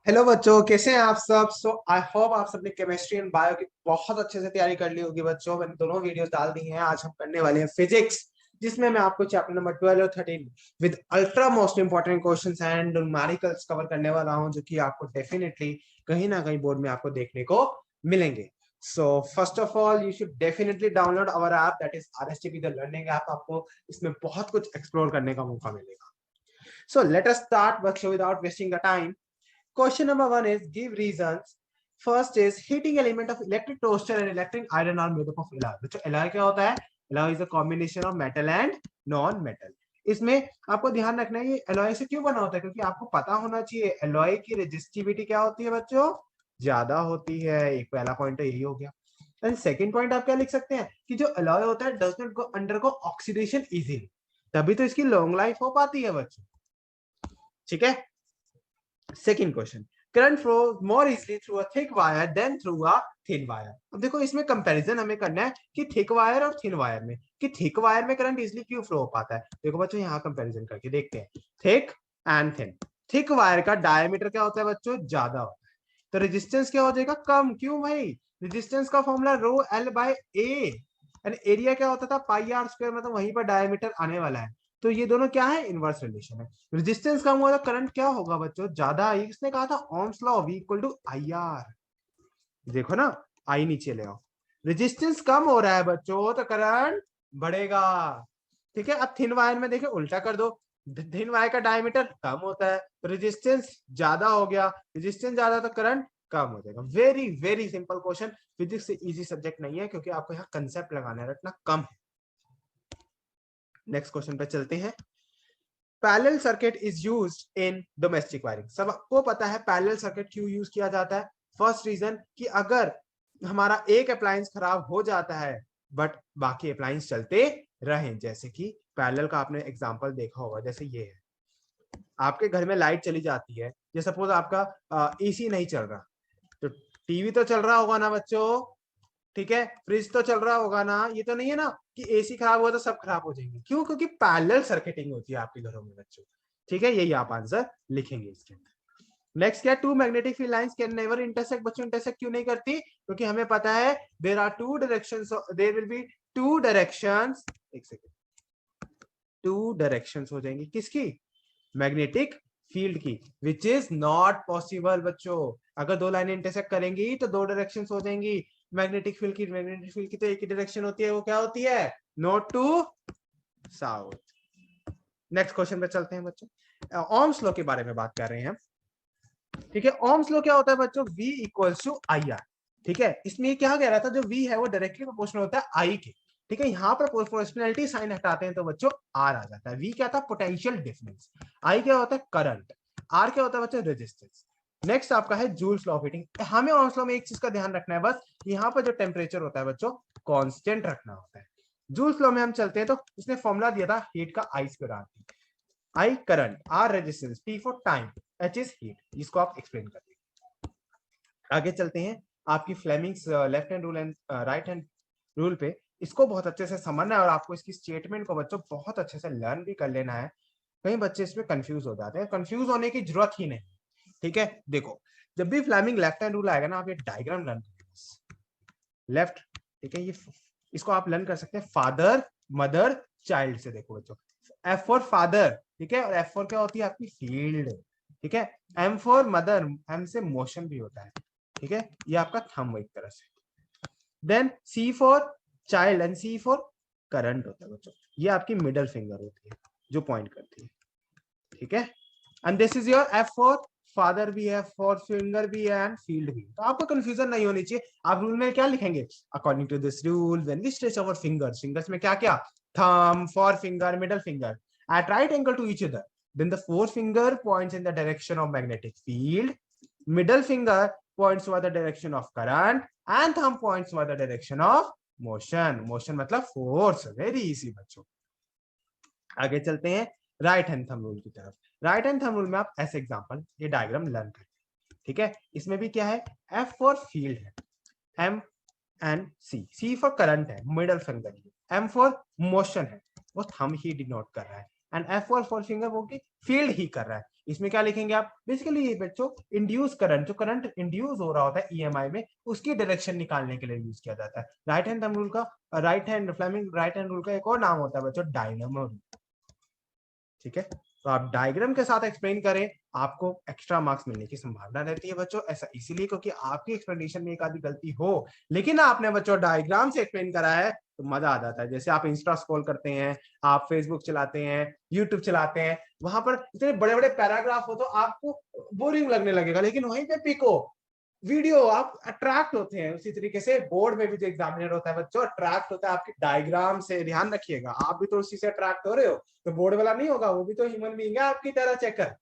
Hello बच्चों, कैसे हैं आप सब। आई होप आप सबने केमिस्ट्री एंड बायो की बहुत अच्छे से तैयारी कर ली होगी। बच्चों, मैंने दोनों वीडियोस डाल दी हैं। आज हम करने वाले हैं फिजिक्स, जिसमें मैं आपको चैप्टर नंबर 12 और 13 with ultra most important questions and numericals cover करने वाला हूं, जो कि आपको डेफिनेटली कहीं ना कहीं बोर्ड में आपको देखने को मिलेंगे। So first of all you should definitely download our app, that is RSTP the learning app. आपको इसमें बहुत कुछ एक्सप्लोर करने का मौका मिलेगा। सो लेट अस स्टार्ट बच्चों without wasting the time. Question number one is give reasons. First is heating element of electric toaster and electric iron are made up of alloy. बच्चों alloy क्या होता है? Alloy is a combination of metal and non-metal. इसमें आपको ध्यान रखना है ये alloy से क्यों बना होता है, क्योंकि आपको पता होना चाहिए alloy की रेजिस्टिविटी क्या होती है बच्चों, ज्यादा होती है। एक पहला पॉइंट तो यही हो गया। एंड सेकेंड पॉइंट आप क्या लिख सकते हैं कि जो alloy होता है does not go undergo oxidation easily, तभी तो इसकी लॉन्ग लाइफ हो पाती है बच्चों। ठीक है। Second question, current flow more easily through a thick wire than through a thin wire. अब देखो इसमें कंपैरिजन हमें करना है कि थिक वायर और थिन वायर में, कि थिक वायर में करंट इजली क्यों फ्लो हो पाता है। देखो बच्चों यहाँ कंपैरिजन करके देखते हैं, thick and thin. Thick wire का डायमीटर क्या होता है बच्चों, ज्यादा होता है, तो रेजिस्टेंस क्या हो जाएगा, कम। क्यों भाई, रेजिस्टेंस का formula rho L by A, and area क्या होता था पाई आर स्क्वायर, मतलब वहीं पर डायमीटर आने वाला है। तो ये दोनों क्या है, इनवर्स रिलेशन है। रेजिस्टेंस कम हुआ तो करंट क्या होगा बच्चों, ज्यादा आई। किसने कहा था, Ohm's law, V equal to I R. देखो ना, आई नीचे ले आओ। रेजिस्टेंस कम हो रहा है बच्चों तो करंट बढ़ेगा। ठीक है। अब थिन वायर में देखे उल्टा कर दो, थिन वायर का डायमीटर कम होता है तो रेजिस्टेंस ज्यादा हो गया, रेजिस्टेंस ज्यादा तो करंट कम हो जाएगा। Very very simple question. Physics से इजी सब्जेक्ट नहीं है, क्योंकि आपको यहाँ कंसेप्ट लगाना है, रटना कम है। नेक्स्ट क्वेश्चन पे चलते हैं। Parallel circuit is used in domestic wiring. सबको पता है पैरेलल सर्किट क्यों यूज किया जाता है। फर्स्ट रीजन कि अगर हमारा एक अप्लायंस खराब हो जाता है बट बाकी अप्लायंस चलते रहें, जैसे कि पैरेलल का आपने एग्जांपल देखा होगा, जैसे ये है, आपके घर में लाइट चली जाती है, ये सपोज आपका एसी नहीं चल रहा, तो टीवी तो चल रहा होगा ना बच्चों, ठीक है, फ्रिज तो चल रहा होगा ना। ये तो नहीं है ना कि एसी खराब हुआ तो सब खराब हो जाएंगे। क्यों, क्योंकि पैरेलल सर्किटिंग होती है आपके घरों में बच्चों। ठीक है, यही आप आंसर लिखेंगे इसके अंदर। नेक्स्ट क्या, two magnetic field lines can never intersect. बच्चों इंटरसेक्ट क्यों नहीं करती, क्योंकि हमें पता है there are two directions, there will be two directions, एक सेकंड, टू डायरेक्शंस हो जाएंगी किसकी, मैग्नेटिक फील्ड की, विच इज नॉट पॉसिबल बच्चों। अगर दो लाइनें इंटरसेक्ट करेंगी तो दो डायरेक्शन हो जाएंगी मैग्नेटिक फील्ड की। मैग्नेटिक फील्ड की तो एक ही डायरेक्शन होती है, वो क्या होती है, north to south. Next question पे चलते हैं बच्चों। ओम्स लॉ के बारे में बात कर रहे हैं हम। ठीक है, ओम्स लॉ क्या होता है बच्चों, V equals to I R. ठीक है, इसमें क्या कह रहा था, जो V है वो डायरेक्टली प्रोपोर्शनल होता है I के। ठीक है, यहाँ पर प्रोपोर्शनलिटी साइन हटाते हैं तो बच्चों R आ जाता है। V क्या था, पोटेंशियल डिफरेंस। I क्या होता है, करंट। R क्या होता है बच्चों, रेजिस्टेंस। नेक्स्ट आपका है जूल्स लॉ ऑफ हीटिंग। हमें ओम्स लॉ में एक चीज का ध्यान रखना है बस, यहाँ पर जो टेम्परेचर होता है बच्चों कांस्टेंट रखना होता है। जूल्स लॉ में हम चलते हैं तो उसने फॉर्मूला दिया था हीट का, I square RT। I current, R resistance, T for time, H is heat. इसको आप एक्सप्लेन कर देंगे। आगे चलते हैं, आपकी Fleming's left hand rule and right hand rule पे, इसको बहुत अच्छे से समझना है और आपको इसकी स्टेटमेंट को बच्चों बहुत अच्छे से लर्न भी कर लेना है। कई बच्चे इसमें कंफ्यूज हो जाते हैं, कंफ्यूज होने की जरूरत ही नहीं। ठीक है, देखो जब भी फ्लेमिंग लेफ्ट हैंड रूल आएगा ना, आप ये डायग्राम लर्न करेंगे लेफ्ट। ठीक है, ये इसको आप लर्न कर सकते हैं फादर मदर चाइल्ड से। देखो बच्चों, F फॉर फादर, ठीक है, और F फॉर क्या होती है आपकी फील्ड। ठीक है, M फॉर मदर, M से मोशन भी होता है। ठीक है, ये आपका थंब एक तरह से। Then C for child and C for current होता है बच्चों। ये आपकी मिडल फिंगर होती है जो पॉइंट करती है। ठीक है, and this is your F for father भी है, फॉर फिंगर भी है एंड फील्ड भी। तो आपको कंफ्यूजन नहीं होनी चाहिए। आप रूल में क्या लिखेंगे, according to this rule when we stretch our fingers, fingers में क्या क्या, thumb, for finger, middle finger at right angle to each other, then the forefinger points in the direction of magnetic field, middle finger points toward the direction of current and thumb points toward the direction of motion. motion मतलब force। very easy बच्चों। आगे चलते हैं right hand thumb rule की तरफ। Right hand thumb rule में आप ऐसे एग्जांपल, ये डायग्राम लर्न करें। ठीक है, इसमें भी क्या है, F फॉर फील्ड है, M and C for current है, मिडल फिंगर है, M फॉर मोशन है, वो थंब ही डिनोट कर रहा है, एंड F फॉर फिंगर वो की फील्ड ही कर रहा है। इसमें क्या लिखेंगे आप, बेसिकली बच्चों इंड्यूस करंट, जो करंट इंड्यूस हो रहा होता है ईएमआई में, उसकी डायरेक्शन निकालने के लिए यूज किया जाता है। राइट हैंड थंब रूल का, right hand Fleming right hand rule का एक और नाम होता है बच्चों, डायनामो रूल। ठीक है, तो आप डायग्राम के साथ एक्सप्लेन करें, आपको एक्स्ट्रा मार्क्स मिलने की संभावना रहती है बच्चों। ऐसा इसीलिए क्योंकि आपकी एक्सप्लेनेशन में एक आधी गलती हो, लेकिन आपने बच्चों डायग्राम से एक्सप्लेन करा है तो मजा आ जाता है। जैसे आप इंस्टा स्क्रॉल करते हैं, आप फेसबुक चलाते हैं, यूट्यूब चलाते हैं, वहां पर इतने बड़े बड़े पैराग्राफ हो तो आपको बोरिंग लगने लगेगा, लेकिन वहीं पे पिको वीडियो आप अट्रैक्ट होते हैं। उसी तरीके से बोर्ड में भी जो एग्जामिनर होता है बच्चों अट्रैक्ट होता है आपकी डायग्राम से। ध्यान रखिएगा, आप भी तो उसी से अट्रैक्ट हो रहे हो, तो बोर्ड वाला नहीं होगा, वो भी तो ह्यूमन बीइंग है आपकी तरह चेकर।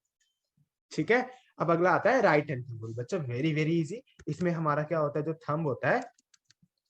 ठीक है, अब अगला आता है राइट हैंड थंब रूल बच्चों, वेरी वेरी इजी। इसमें हमारा क्या होता है, जो थंब होता है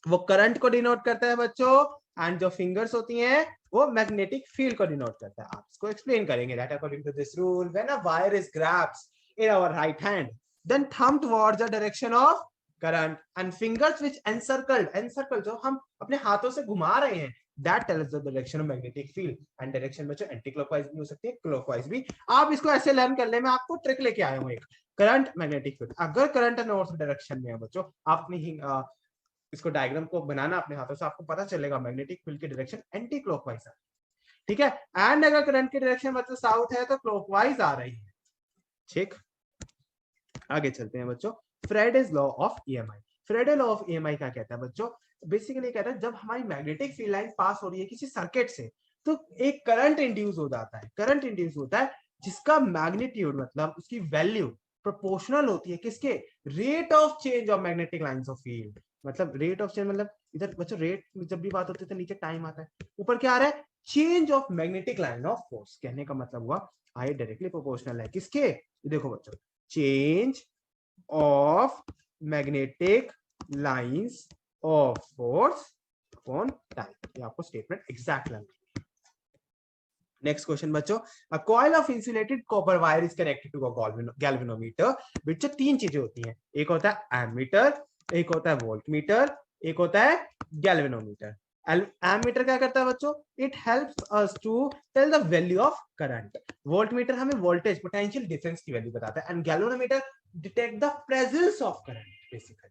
वो करंट को डिनोट करता है बच्चों, एंड जो फिंगर्स होती हैं वो मैग्नेटिक फील्ड को डिनोट करता है। आप इसको एक्सप्लेन करेंगे that according to this rule when a wire is grabbed in our right hand, then thumb towards the direction of current and fingers which encircled जो हम अपने हाथों से घुमा रहे हैं, that tells the direction of magnetic field, and direction बच्चों anti clockwise भी हो सकती है, क्लॉकवाइज भी। आप इसको ऐसे लर्न करने में आपको ट्रिक लेके आए हूं, एक करंट मैग्नेटिक फील्ड। अगर करंट नॉर्थ डायरेक्शन में है बच्चों, आप अपनी इसको डायग्राम को बनाना अपने हाथों से, आपको पता चलेगा मैग्नेटिक फील्ड की डायरेक्शन एंटी क्लॉकवाइज है। ठीक है, एंड अगर करंट की डायरेक्शन बच्चों साउथ है तो क्लॉकवाइज आ रही है। ठीक, आगे चलते हैं बच्चों, Faraday's law of EMI. Faraday law of EMI क्या कहता है बच्चों, बेसिकली कहता है जब हमारी मैग्नेटिक फील्ड लाइन पास हो रही है किसी सर्किट से, तो एक करंट इंड्यूस हो जाता है। करंट इंड्यूस होता है जिसका मैग्नीट्यूड मतलब उसकी वैल्यू प्रोपोर्शनल होती है किसके, rate of change of magnetic lines of field. मतलब रेट ऑफ चेंज मतलब इधर बच्चों रेट जब भी बात होती है तो नीचे टाइम आता है, ऊपर क्या आ रहा है, change of magnetic line of force. कहने का मतलब हुआ आई डायरेक्टली प्रोपोर्शनल है किसके, देखो बच्चों, change of magnetic lines of force upon time। ये आपको स्टेटमेंट एग्जैक्ट लगेगी। नेक्स्ट क्वेश्चन बच्चों, a coil of insulated copper wire is connected to a galvanometer। बच्चों तीन चीजें होती हैं, एक होता है एमीटर, एक होता है वोल्टमीटर, एक होता है गैल्वेनोमीटर। एमीटर क्या करता है बच्चों, it helps us to tell the value of current. Voltmeter हमें वोल्टेज पोटेंशियल डिफरेंस की वैल्यू बताता है, and galvanometer detect the presence of current basically.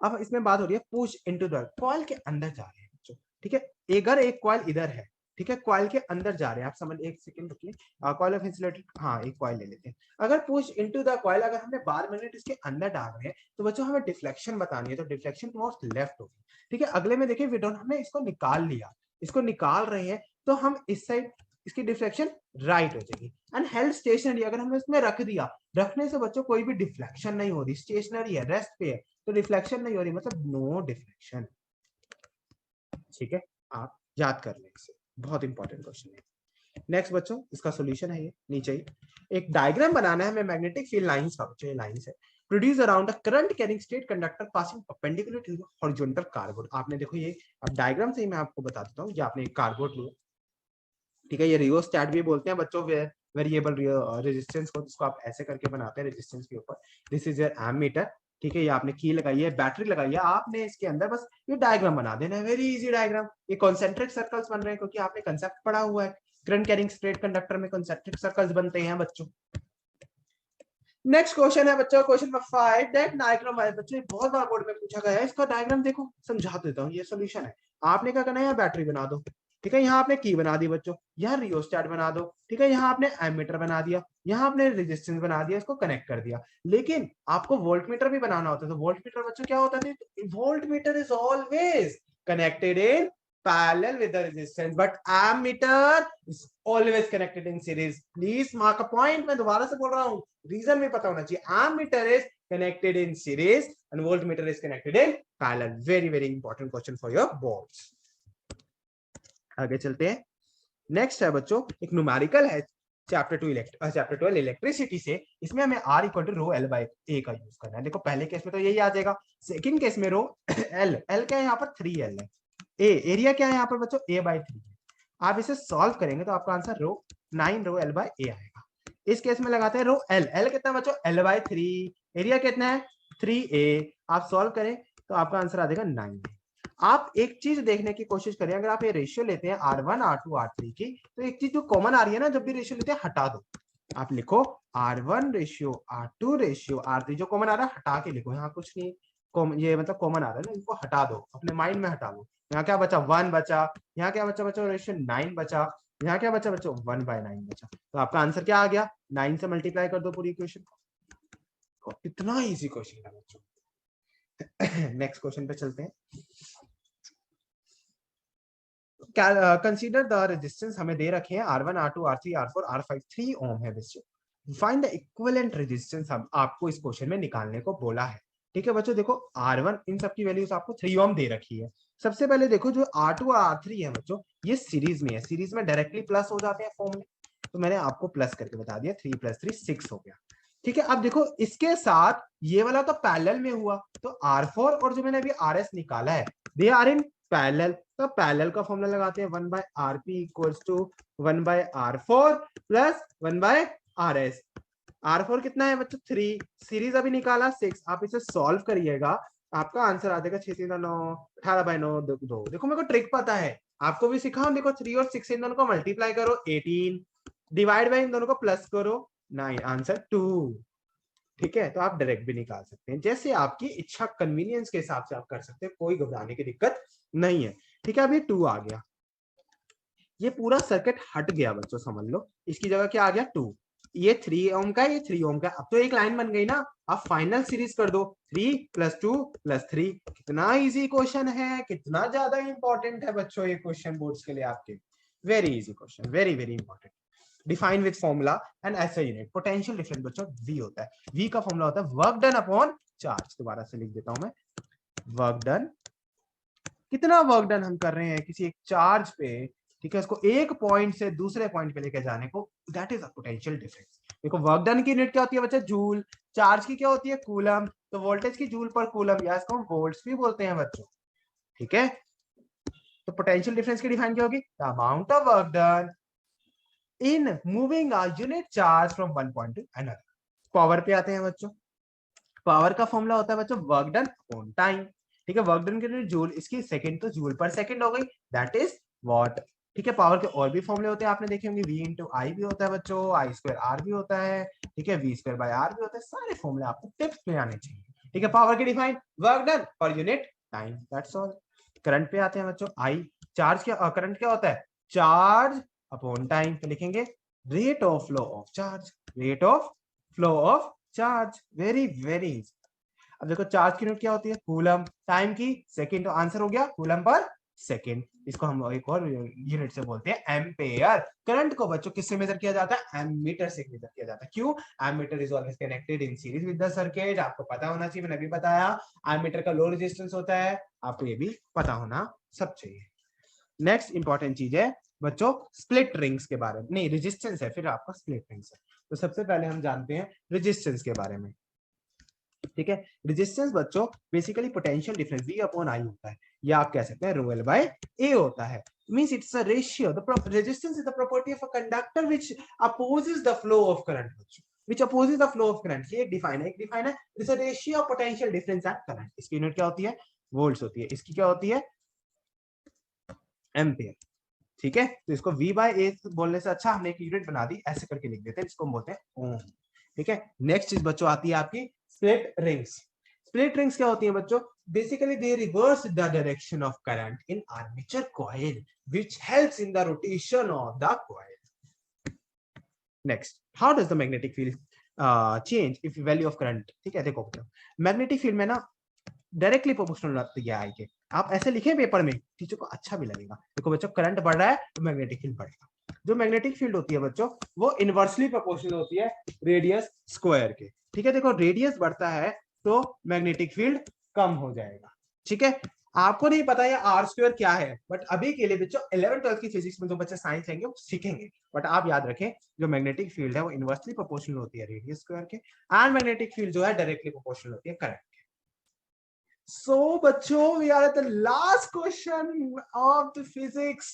अब इसमें बात हो रही है पुश इनटू द, कॉइल के अंदर जा रहे हैं बच्चों। ठीक है, अगर एक कॉइल इधर है, ठीक है, कॉइल के अंदर जा रहे हैं, आप समझ, एक सेकंड रुकिए, कॉइल ऑफ इंसुलेटेड, हाँ एक कॉइल ले लेते हैं। अगर पुश इनटू द कॉइल, अगर हमने बार मैग्नेट इसके अंदर डाल रहे हैं तो बच्चों हमें डिफ्लेक्शन बतानी है, तो डिफ्लेक्शन टुवर्ड्स लेफ्ट होगी। ठीक है, अगले में देखिए विडोन, हमने इसको निकाल लिया, इसको निकाल रहे हैं तो हम इस साइड इसकी डिफ्लेक्शन राइट हो जाएगी। एंड हेल्ड स्टेशनरी, अगर हमने इसमें रख दिया, रखने से बच्चों कोई भी डिफ्लेक्शन नहीं हो रही, स्टेशनरी है, रेस्ट पे है, तो डिफ्लेक्शन नहीं हो रही, मतलब नो डिफ्लेक्शन। ठीक है, आप याद कर लें इसे, बहुत इंपॉर्टेंट क्वेश्चन है। नेक्स्ट बच्चों, इसका सॉल्यूशन है ये नीचे ही, एक डायग्राम बनाना है हमें मैग्नेटिक फील्ड लाइंस का बच्चों, ये लाइंस है, produce around a current carrying straight conductor passing perpendicular to the horizontal cardboard. आपने देखो ये, अब डायग्राम से ही मैं आपको बता देता हूँ, ये आपने एक कार्डबोर्ड लिया, ठीक है, ये रियोस्टैट भी बोलते हैं बच्चों, वेरिएबल रेजिस्टेंस को, जिसको आप ऐसे करके बनाते हैं रेजिस्टेंस के ऊपर। This is your ammeter. ठीक है, ये आपने की लगाई है, बैटरी लगाई है, आपने इसके अंदर बस ये डायग्राम बना देना है, वेरी इजी डायग्राम। ये कॉन्सेंट्रिक सर्कल्स बन रहे हैं क्योंकि आपने कंसेप्ट पढ़ा हुआ है, करंट कैरिंग स्ट्रेट कंडक्टर में कॉन्सेंट्रिक सर्कल्स बनते हैं बच्चों। नेक्स्ट क्वेश्चन है बच्चों, क्वेश्चन नंबर 5, दैट डायग्राम है बच्चों, बहुत बार बोर्ड में पूछा गया है, इसका डायग्राम देखो, समझा देता हूँ, ये सॉल्यूशन है। आपने क्या करना है, बैटरी बना दो, ठीक है, यहाँ आपने की बना दी बच्चों, यहाँ रियोस्टेट बना दो, ठीक है, यहाँ आपने एमीटर बना दिया, यहाँ आपने रेजिस्टेंस बना दिया, इसको कनेक्ट कर दिया। लेकिन आपको वोल्टमीटर भी बनाना होता है, तो वोल्टमीटर बच्चों क्या होता है, voltmeter is always connected in parallel with the resistance, but ammeter is always connected in series। Please mark a point, मैं दोबारा से बोल रहा हूँ, रीजन भी पता होना चाहिए। ammeter is connected in series and voltmeter is connected in parallel। very very important question for your boards। आगे चलते हैं, नेक्स्ट है बच्चों, एक न्यूमेरिकल है, चैप्टर 12 इलेक्ट्रिसिटी से, इसमें हमें R equal to rho L by A का यूज करना है। देखो पहले केस में तो यही आ जाएगा, सेकंड केस में रो एल क्या है यहाँ पर 3L है, ए एरिया क्या है यहाँ पर बच्चों A/3। आप इसे सॉल्व करेंगे तो आपका answer rho 9 rho L by A आएगा। इस केस में लगाते हैं रो एल कितना बच्चों L/3, एरिया कितना है 3A, आप सॉल्व करें तो आपका आंसर आ जाएगा 9। आप एक चीज देखने की कोशिश करें, अगर आप ये रेशियो लेते हैं R1 R2 R3 की, तो एक चीज जो कॉमन आ रही है ना, जब भी रेशियो लेते हैं हटा दो। आप लिखो R1 ratio R2 ratio R3, जो कॉमन आ रहा है हटा के लिखो, यहाँ कुछ नहीं ये मतलब कॉमन आ रहा है ना, इनको हटा दो, अपने माइंड में हटा दो। यहाँ क्या बचा 1 बचा, यहाँ क्या बचा बच्चों रेशियो 9 बचा, यहाँ क्या बचा बच्चों 1/9 बचा। तो आपका आंसर क्या आ गया, 9 से मल्टीप्लाई कर दो पूरी इक्वेशन। कितना इजी क्वेश्चन है बच्चों। नेक्स्ट क्वेश्चन पे चलते हैं। कंसीडर द रेजिस्टेंस हमें दे रखे हैं R1 R2 R3 R4 R5 3 ओम है बच्चों। फाइंड द इक्विवेलेंट रेजिस्टेंस हम आपको इस क्वेश्चन में निकालने को बोला है। ठीक है बच्चों, देखो R1 इन सब की वैल्यूज आपको 3 ओम दे रखी है। सबसे पहले देखो जो R2 और R3 है बच्चों, ये सीरीज में है, सीरीज में डायरेक्टली प्लस हो जाते हैं फॉर्म में, तो मैंने आपको प्लस करके बता दिया, 3 + 3 6 हो गया। ठीक है, अब देखो इसके साथ ये वाला तो पैरेलल में हुआ, तो R4 और जो मैंने अभी RS निकाला है, दे आर इन पैरेलल, तो पैरेलल का फॉर्मूला लगाते हैं 1/RP = 1/R4 + 1/RS। R4 कितना है बच्चों 3, सीरीज अभी निकाला 6, आप इसे सॉल्व करिएगा, आपका आंसर आ जाएगा 6 3 9 18/9 2। देखो मेरे को ट्रिक पता है, आपको भी सिखाऊं, देखो 3 और 6 इन दोनों को मल्टीप्लाई करो 18, डिवाइड बाय इन दोनों को प्लस करो 9, आंसर 2। ठीक है, तो आप डायरेक्ट भी निकाल सकते हैं, जैसे आपकी इच्छा कन्वीनियंस के हिसाब से आप कर सकते हैं, कोई घबराने की दिक्कत नहीं है। ठीक है, अब ये 2 आ गया, ये पूरा सर्किट हट गया बच्चों, समझ लो इसकी जगह क्या आ गया 2, ये 3 ओम का, ये 3 ओम का, अब तो एक लाइन बन गई ना। अब फाइनल सीरीज कर दो 3 + 2 + 3। कितना इजी क्वेश्चन है, कितना ज्यादा इंपॉर्टेंट है बच्चों ये क्वेश्चन बोर्ड्स के लिए आपके, very easy question, very very important. Define with formula and SI unit. Potential difference बच्चों वी होता है, वी का फॉर्मूला होता है वर्क डन अपॉन चार्ज। दोबारा से लिख देता हूं मैं, वर्क डन, कितना वर्क डन हम कर रहे हैं किसी एक चार्ज पे, ठीक है, उसको एक पॉइंट से दूसरे पॉइंट पे लेके जाने को, that is a potential difference. देखो वर्क डन की यूनिट क्या होती है बच्चा, जूल, चार्ज की क्या होती है कूलम, तो वोल्टेज की जूल पर कूलम, या इसको हम वोल्ट्स भी बोलते हैं बच्चों। ठीक है, तो पोटेंशियल डिफरेंस की डिफाइन क्या होगी, the amount of work done in moving a unit charge from one point two another. Power पे आते हैं बच्चों, पावर का फॉर्मूला होता है बच्चों वर्क डन अपॉन टाइम। ठीक है, वर्क डन के लिए जूल, इसकी सेकंड तो जूल पर सेकंड हो गई, दैट इज वॉट। ठीक है, पावर के और भी फॉर्मूले होते हैं, आपने देखे होंगे, V × I भी होता है बच्चों, I² R भी होता है, ठीक है, V² R भी होता है, सारे फॉर्मूले आपको टिप्स में आने चाहिए। ठीक है, पावर की define work done per unit time, that's all. Current पे आते हैं बच्चों, I, चार्ज क्या, करंट क्या होता है, चार्ज अपॉन टाइम, तो लिखेंगे rate of flow of charge, rate of flow of charge, very very. अब देखो चार्ज की यूनिट क्या होती है कूलम, टाइम की सेकंड, तो आंसर हो गया कूलम पर सेकंड। इसको हम एक और यूनिट से बोलते हैं एम्पेयर। करंट को बच्चों किससे मेजर किया जाता है, एमीटर से मेजर किया जाता है। क्यों, ammeter is always connected in series with the circuit, आपको पता होना चाहिए, मैंने अभी बताया एमीटर का लो रेजिस्टेंस होता है, आपको ये भी पता होना सब चाहिए। नेक्स्ट इंपॉर्टेंट चीज है बच्चों स्प्लिट रिंग्स के बारे में, नहीं रेजिस्टेंस है फिर आपका स्प्लिट रिंग्स है। तो सबसे पहले हम जानते हैं रेजिस्टेंस के बारे में। ठीक है, रेजिस्टेंस बच्चों basically potential difference V upon I होता है, या आप कह सकते हैं ρl by A होता है। Means it's a ratio, the resistance is the property of a conductor which opposes the flow of current बच्चों, which opposes the flow of current. ये एक डिफाइन है, एक डिफाइन है, it's a ratio of potential difference and current. इसकी unit क्या होती है, वोल्ट्स होती है, इसकी क्या होती है, एम्पियर। ठीक है, तो इसको V by A बोलने से अच्छा हमने एक यूनिट बना दी, ऐसे करके लिख देते हैं, इसको हम बोलते हैं ओम। ठीक है, नेक्स्ट चीज बच्चों आती है आपकी स्प्लिट रिंग्स। स्प्लिट रिंग्स क्या होती है बच्चों, basically they reverse the direction of current in armature coil which helps in the rotation of the coil. Next, how does the magnetic field change if value of current. ठीक है, देखो magnetic field में ना directly proportional होती है आई के, आप ऐसे लिखें पेपर में, टीचर को अच्छा भी लगेगा। देखो बच्चों करंट बढ़ रहा है तो मैग्नेटिक फील्ड बढ़ेगा। जो मैग्नेटिक फील्ड होती है बच्चों वो इनवर्सली प्रोपोर्शनल होती है रेडियस स्क्वायर के। ठीक है, देखो रेडियस बढ़ता है तो मैग्नेटिक फील्ड कम हो जाएगा। ठीक है, आपको नहीं पता है R² क्या है, बट अभी के लिए बच्चों 11th 12th की फिजिक्स में जो बच्चे साइंस लेंगे वो सीखेंगे। बट आप याद रखें जो मैग्नेटिक फील्ड है वो इनवर्सली प्रोपोर्शनल होती है रेडियस स्क्वायर के, एंड मैग्नेटिक फील्ड जो है डायरेक्टली प्रोपोर्शनल होती है करंट। So, बच्चों, we are at the last question of the physics.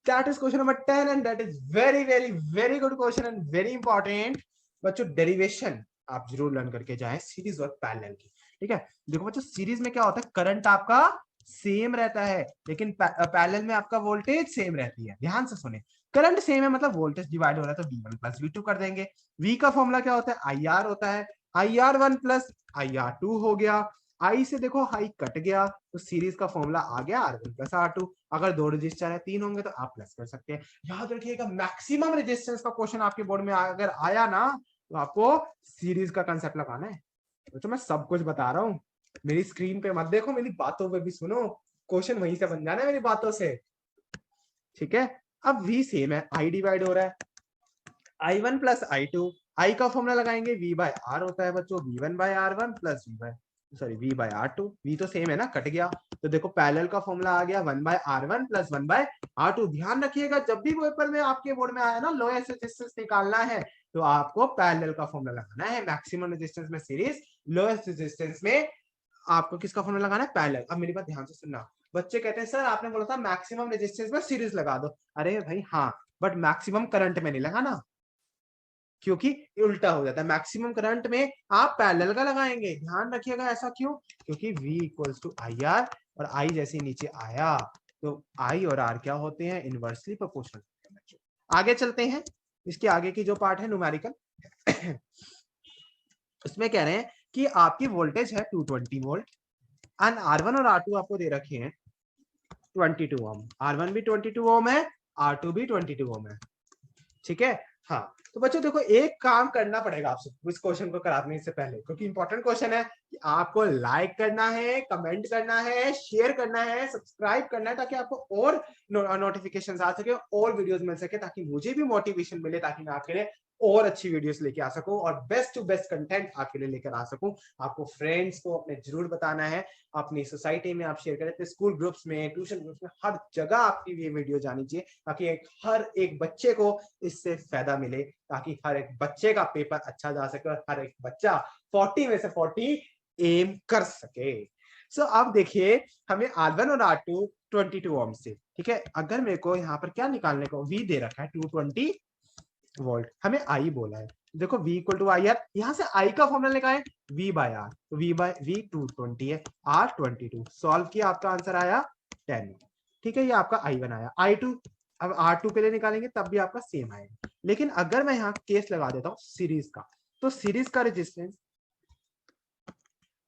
That is question number 10, and that is very, very, very good question and very important. बच्चों derivation आप जरूर learn करके जाएं सीरीज और parallel की। ठीक है, देखो बच्चों सीरीज में क्या होता है, करंट आपका सेम रहता है, लेकिन पैरेलल में आपका वोल्टेज सेम रहती है। ध्यान से सुने, करंट सेम है मतलब वोल्टेज डिवाइड हो रहा है, तो V1 प्लस V2 कर देंगे। V का फॉर्मूला क्या होता है, IR होता है, IR1 प्लस IR2 हो गया। I से देखो I कट गया, तो सीरीज का फॉर्मूला आ गया R1 प्लस R2। अगर 2 रजिस्टर है 3 होंगे तो आप प्लस कर सकते हैं। याद रखिएगा, मैक्सिमम रेजिस्टेंस का क्वेश्चन आपके बोर्ड में अगर आया ना, तो आपको सीरीज का कंसेप्ट लगाना है। तो मैं सब कुछ बता रहा हूँ, मेरी स्क्रीन पे मत देखो, मेरी बातों पे भी सुनो, क्वेश्चन वहीं से बन जाना है मेरी बातों से, ठीक है। अब V सेम है, I डिवाइड हो रहा है, I1 प्लस I2, I का फॉर्मूला लगाएंगे V बाय R होता है बच्चों, V1 by R1 plus V by R2। V तो सेम है ना, कट गया, तो देखो पैरेलल का फॉर्मूला आ गया 1 bye R1 plus 1 bye R2। ध्यान रखिएगा, जब भी पेपर में आपके बोर्ड में आया ना लोएस्ट रेजिस्टेंस निकालना है, तो आपको पैरेलल का फॉर्मूला लगाना है। मैक्सिमम रेजिस्टेंस में सीरीज, लोएस्ट रेजिस्टेंस में आपको किसका फॉर्मूला लगाना है, पैरेलल। अब मेरी बात ध्यान से सुनना, बच्चे कहते हैं सर आपने बोला था मैक्सिमम रेजिस्टेंस में सीरीज लगा दो। अरे भाई हाँ, बट मैक्सिमम करंट में नहीं लगाना, क्योंकि उल्टा हो जाता है। मैक्सिमम करंट में आप पैरेलल का लगाएंगे। ध्यान रखिएगा, ऐसा क्यों, क्योंकि V इक्वल्स टू IR, और I जैसे नीचे आया तो I और R क्या होते हैं, इनवर्सली प्रोपोर्शनल। आगे चलते हैं, इसके आगे की जो पार्ट है न्यूमेरिकल उसमें कह रहे हैं कि आपकी वोल्टेज है 220 वोल्ट, एंड R1 और R2 आपको दे रखे हैं 22 ओम। R1 भी 22 ओम है, R2 भी 22 ओम है, ठीक है। हाँ, तो बच्चों देखो, एक काम करना पड़ेगा आपसे इस क्वेश्चन को कराने से पहले, क्योंकि इंपॉर्टेंट क्वेश्चन है, कि आपको लाइक करना है, कमेंट करना है, शेयर करना है, सब्सक्राइब करना है, ताकि आपको और नोटिफिकेशन आ सके, और वीडियोस मिल सके, ताकि मुझे भी मोटिवेशन मिले, ताकि मैं आपके लिए और अच्छी वीडियोस लेके आ सकूं, और बेस्ट टू बेस्ट कंटेंट आपके लिए लेकर आ सकूं। आपको फ्रेंड्स को अपने जरूर बताना है, अपनी सोसाइटी में आप शेयर करें, तो स्कूल ग्रुप्स में, ट्यूशन ग्रुप्स में, हर जगह आपकी ये वीडियो जानी चाहिए, ताकि हर एक बच्चे को इससे फायदा मिले, ताकि हर एक बच्चे का पेपर अच्छा जा सके, और हर एक बच्चा 40 में से 40 एम कर सके। सो अब देखिए, हमें R1 और R2 22 ओम से, ठीक है। अगर मेरे को यहाँ पर क्या निकालने को, V दे रखा है 220 वोल्ट, हमें I बोला है, देखो V इक्वल टू IR, यहाँ से I का फॉर्मूला निकालें V बाय R, तो V बाय V 220 है, R 22, सॉल्व किया, आपका आंसर आया 10, ठीक है। ये आपका I1 आया। I2 अब R2 के लिए निकालेंगे तब भी आपका सेम आएगा, लेकिन अगर मैं यहाँ केस लगा देता हूँ सीरीज का, तो सीरीज का रेजिस्टेंस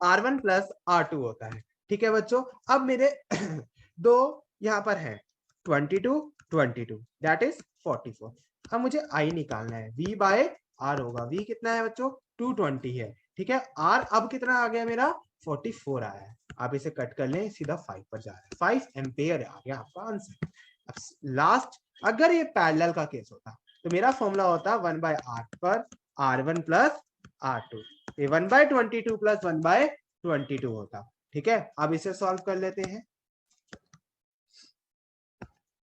R1 प्लस R2 होता है, ठीक है बच्चों। अब मेरे दो यहाँ पर है 22 22, दैट इज 44। अब मुझे I निकालना है, V बाय R होगा, V कितना है बच्चों, 220 है, ठीक है। R अब कितना आ गया मेरा, 44 आया है। आप इसे कट कर लें, सीधा 5 पर जा रहा है, 5 एम्पेयर आ गया आपका आंसर। अब लास्ट, अगर ये पैरेलल का केस होता तो मेरा फॉर्मूला होता 1 बाय R पर R1 प्लस R2, ये 1 बाय 22 प्लस 1 बाय 22 होता, ठीक है। अब इसे सॉल्व कर लेते हैं,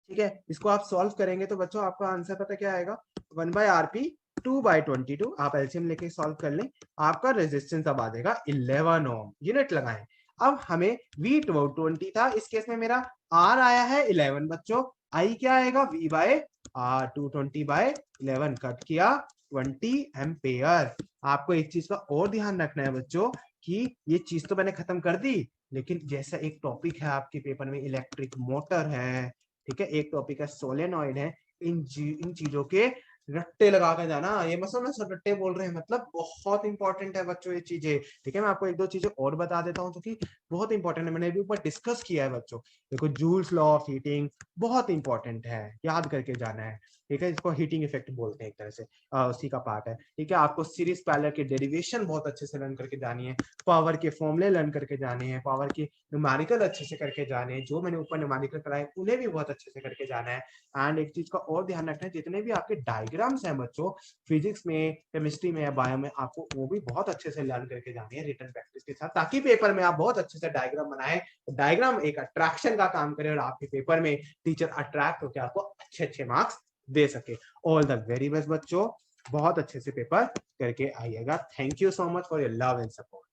ठीक है। इसको आप सॉल्व करेंगे तो बच्चों आपका आंसर पता क्या आएगा, 1 बाय RP 2 बाय 22, आप एलसीएम लेके सॉल्व कर लें, आपका रेजिस्टेंस अब आ जाएगा 11 ओम। यूनिट लगाएं, अब हमें V 20 था, इस केस में मेरा R आया है 11 बच्चों, I क्या आएगा, V by R 220 by 11, cut किया 20 एम्पेयर। आपको एक चीज का और ध्यान रखना है बच्चों, कि ये चीज तो मैंने खत्म कर दी, लेकिन जैसा एक टॉपिक है आपके पेपर में इलेक्ट्रिक मोटर है, ठीक है, एक टॉपिक है सोलेनॉइड है, इन चीजों के रट्टे लगा के जाना। ये मत समझो सब रट्टे बोल रहे हैं, मतलब बहुत इंपॉर्टेंट है बच्चों ये चीजें, ठीक है। मैं आपको एक दो चीजें और बता देता हूँ, तो कि बहुत इंपॉर्टेंट है, मैंने भी ऊपर डिस्कस किया है बच्चों। देखो, जूल्स लॉ ऑफ हीटिंग बहुत इंपॉर्टेंट है, याद करके जाना है, ठीक है। इसको हीटिंग इफेक्ट बोलते हैं एक तरह से, उसी का पार्ट है, ठीक है। आपको सीरीज पैरेलल के डेरिवेशन बहुत अच्छे से लर्न करके जानी है, पावर के फॉर्मूले लर्न करके जाने हैं, पावर की न्यूमेरिकल अच्छे से करके जाने हैं, जो मैंने ऊपर न्यूमेरिकल कराए उन्हें भी बहुत अच्छे से करके जाना है। एंड एक चीज का और ध्यान रखना है, जितने भी आपके डायग्राम्स हैं बच्चों, फिजिक्स में, केमिस्ट्री में या बायो में, आपको वो भी बहुत अच्छे से लर्न करके जानी है रिटन प्रैक्टिस के साथ, ताकि पेपर में आप बहुत अच्छे से डायग्राम बनाए, डायग्राम एक अट्रैक्शन का काम करे, और आपके पेपर में टीचर अट्रैक्ट होकर आपको अच्छे अच्छे मार्क्स दे सके। ऑल द वेरी बेस्ट बच्चों, बहुत अच्छे से पेपर करके आइएगा। Thank you so much for your love and support.